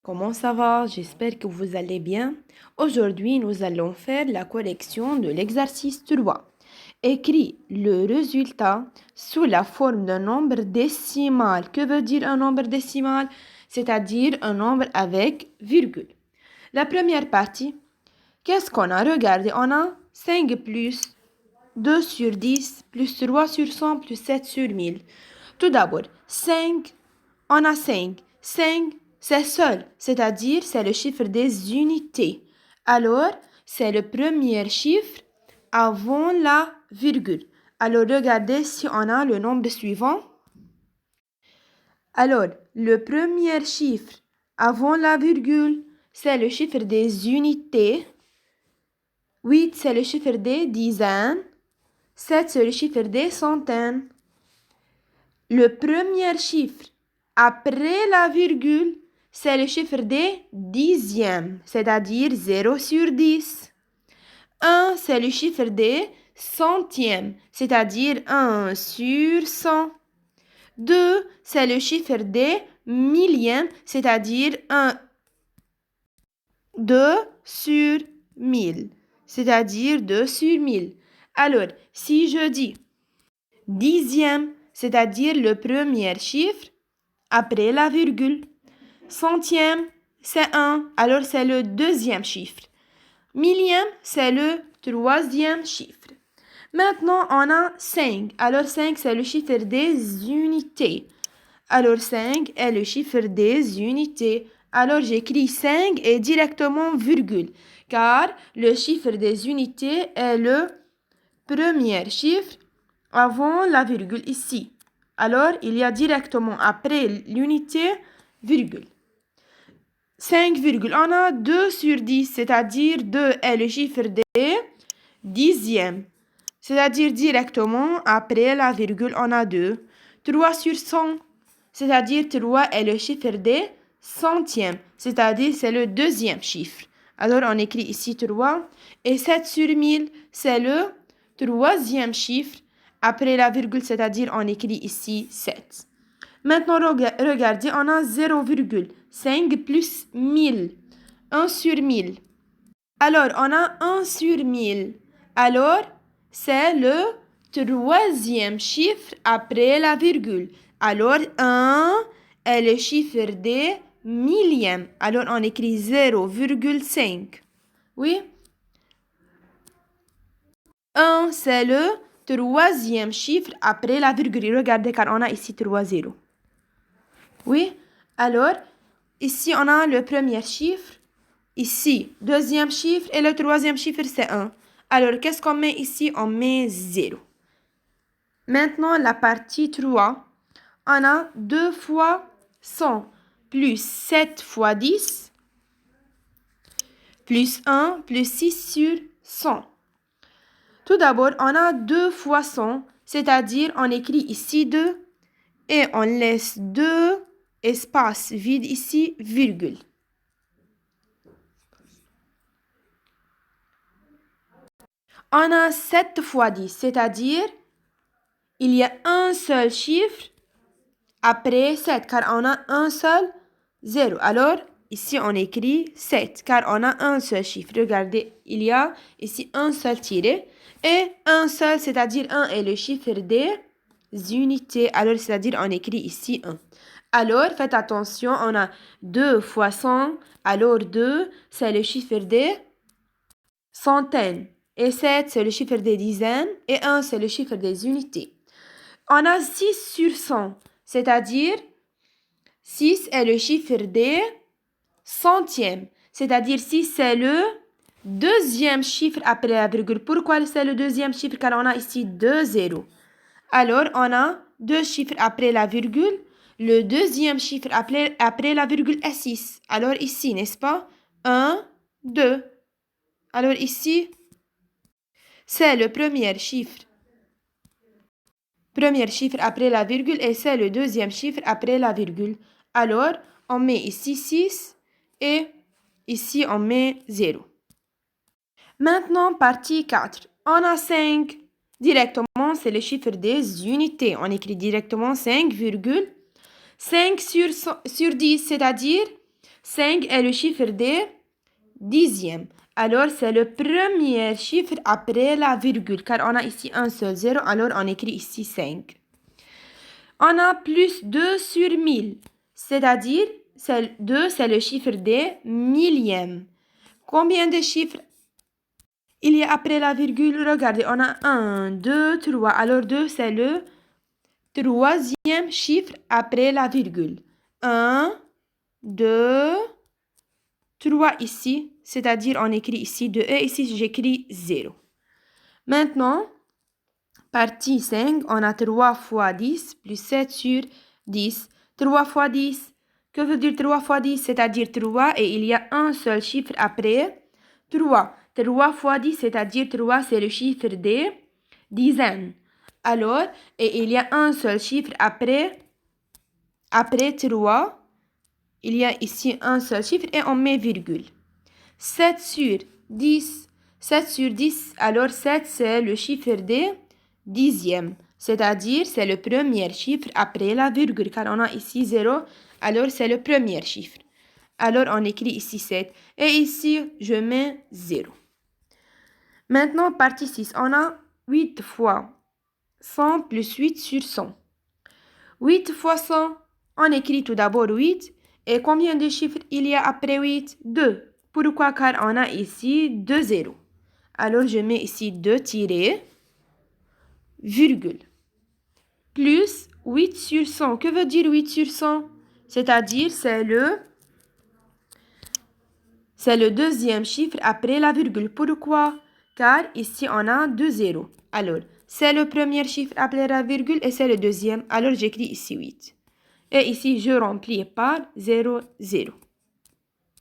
Comment ça va? J'espère que vous allez bien. Aujourd'hui, nous allons faire la correction de l'exercice 3. Écris le résultat sous la forme d'un nombre décimal. Que veut dire un nombre décimal? C'est-à-dire un nombre avec virgule. La première partie, qu'est-ce qu'on a? Regardez, on a 5 plus 2 sur 10 plus 3 sur 100 plus 7 sur 1000. Tout d'abord, 5, on a 5. 5, c'est seul, c'est-à-dire c'est le chiffre des unités. Alors, c'est le premier chiffre avant la virgule. Alors, regardez si on a le nombre suivant. Alors, le premier chiffre avant la virgule, c'est le chiffre des unités. 8, c'est le chiffre des dizaines. 7, c'est le chiffre des centaines. Le premier chiffre après la virgule, c'est le chiffre des dixièmes, c'est-à-dire 0 sur 10. 1, c'est le chiffre des centièmes, c'est-à-dire 1 sur 100. 2, c'est le chiffre des millièmes, c'est-à-dire 2 sur 1000, c'est-à-dire 2 sur 1000. Alors, si je dis dixième, c'est-à-dire le premier chiffre après la virgule. Centième, c'est 1, alors c'est le deuxième chiffre. Millième, c'est le troisième chiffre. Maintenant, on a 5. Alors 5, c'est le chiffre des unités. Alors 5 est le chiffre des unités. Alors j'écris 5 et directement virgule, car le chiffre des unités est le premier chiffre avant la virgule ici. Alors, il y a directement après l'unité, virgule. 5, on a 2 sur 10, c'est-à-dire 2 est le chiffre des dixièmes. C'est-à-dire directement après la virgule, on a 2. 3 sur 100, c'est-à-dire 3 est le chiffre des centièmes. C'est-à-dire c'est le deuxième chiffre. Alors, on écrit ici 3. Et 7 sur 1000, c'est le troisième chiffre après la virgule, c'est-à-dire on écrit ici 7. Maintenant, regardez, on a 0,5 plus 1000. 1 sur 1000. Alors, on a 1 sur 1000. Alors, c'est le troisième chiffre après la virgule. Alors, 1 est le chiffre des millièmes. Alors, on écrit 0,5. Oui? 1, c'est le troisième chiffre après la virgule. Regardez, car on a ici 3 zéros. Oui? Alors, ici, on a le premier chiffre. Ici, deuxième chiffre. Et le troisième chiffre, c'est 1. Alors, qu'est-ce qu'on met ici? On met 0. Maintenant, la partie 3. On a 2 fois 100 plus 7 fois 10 plus 1 plus 6 sur 100. Tout d'abord, on a 2 fois 100, c'est-à-dire on écrit ici 2 et on laisse 2 espaces vides ici, virgule. On a 7 fois 10, c'est-à-dire il y a un seul chiffre après 7, car on a un seul 0. Alors, ici, on écrit 7, car on a un seul chiffre. Regardez, il y a ici un seul tiré. Et un seul, c'est-à-dire 1 est le chiffre des unités. Alors, c'est-à-dire, on écrit ici 1. Alors, faites attention, on a 2 fois 100. Alors, 2, c'est le chiffre des centaines. Et 7, c'est le chiffre des dizaines. Et 1, c'est le chiffre des unités. On a 6 sur 100, c'est-à-dire 6 est le chiffre des centièmes. C'est-à-dire 6, c'est le deuxième chiffre après la virgule. Pourquoi c'est le deuxième chiffre? Car on a ici 2 zéros. Alors, on a deux chiffres après la virgule. Le deuxième chiffre après la virgule est 6. Alors ici, n'est-ce pas? 1, 2. Alors ici, c'est le premier chiffre. Premier chiffre après la virgule et c'est le deuxième chiffre après la virgule. Alors, on met ici 6 et ici, on met 0. Maintenant, partie 4. On a 5. Directement, c'est le chiffre des unités. On écrit directement 5,5 sur 10, c'est-à-dire 5 est le chiffre des dixièmes. Alors, c'est le premier chiffre après la virgule, car on a ici un seul zéro, alors on écrit ici 5. On a plus 2 sur 1000, c'est-à-dire 2, c'est le chiffre des millièmes. Combien de chiffres il y a après la virgule? Regardez, on a 1, 2, 3. Alors 2, c'est le troisième chiffre après la virgule. 1, 2, 3 ici, c'est-à-dire on écrit ici 2 et ici j'écris 0. Maintenant, partie 5, on a 3 fois 10 plus 7 sur 10. 3 fois 10, que veut dire 3 fois 10? C'est-à-dire 3 et il y a un seul chiffre après 3. 3 fois 10, c'est-à-dire 3, c'est le chiffre des dizaines. Alors, et il y a un seul chiffre après 3. Il y a ici un seul chiffre et on met virgule. 7 sur 10. 7 sur 10, alors 7, c'est le chiffre des dixièmes. C'est-à-dire, c'est le premier chiffre après la virgule, car on a ici 0, alors c'est le premier chiffre. Alors, on écrit ici 7. Et ici, je mets 0. Maintenant, partie 6, on a 8 fois 100 plus 8 sur 100. 8 fois 100, on écrit tout d'abord 8. Et combien de chiffres il y a après 8? 2. Pourquoi? Car on a ici 2 zéros. Alors, je mets ici 2 tirés, virgule. Plus 8 sur 100. Que veut dire 8 sur 100? C'est-à-dire, c'est le deuxième chiffre après la virgule. Pourquoi? Car ici, on a 2 zéros. Alors, c'est le premier chiffre après la virgule et c'est le deuxième. Alors, j'écris ici 8. Et ici, je remplis par 0, 0.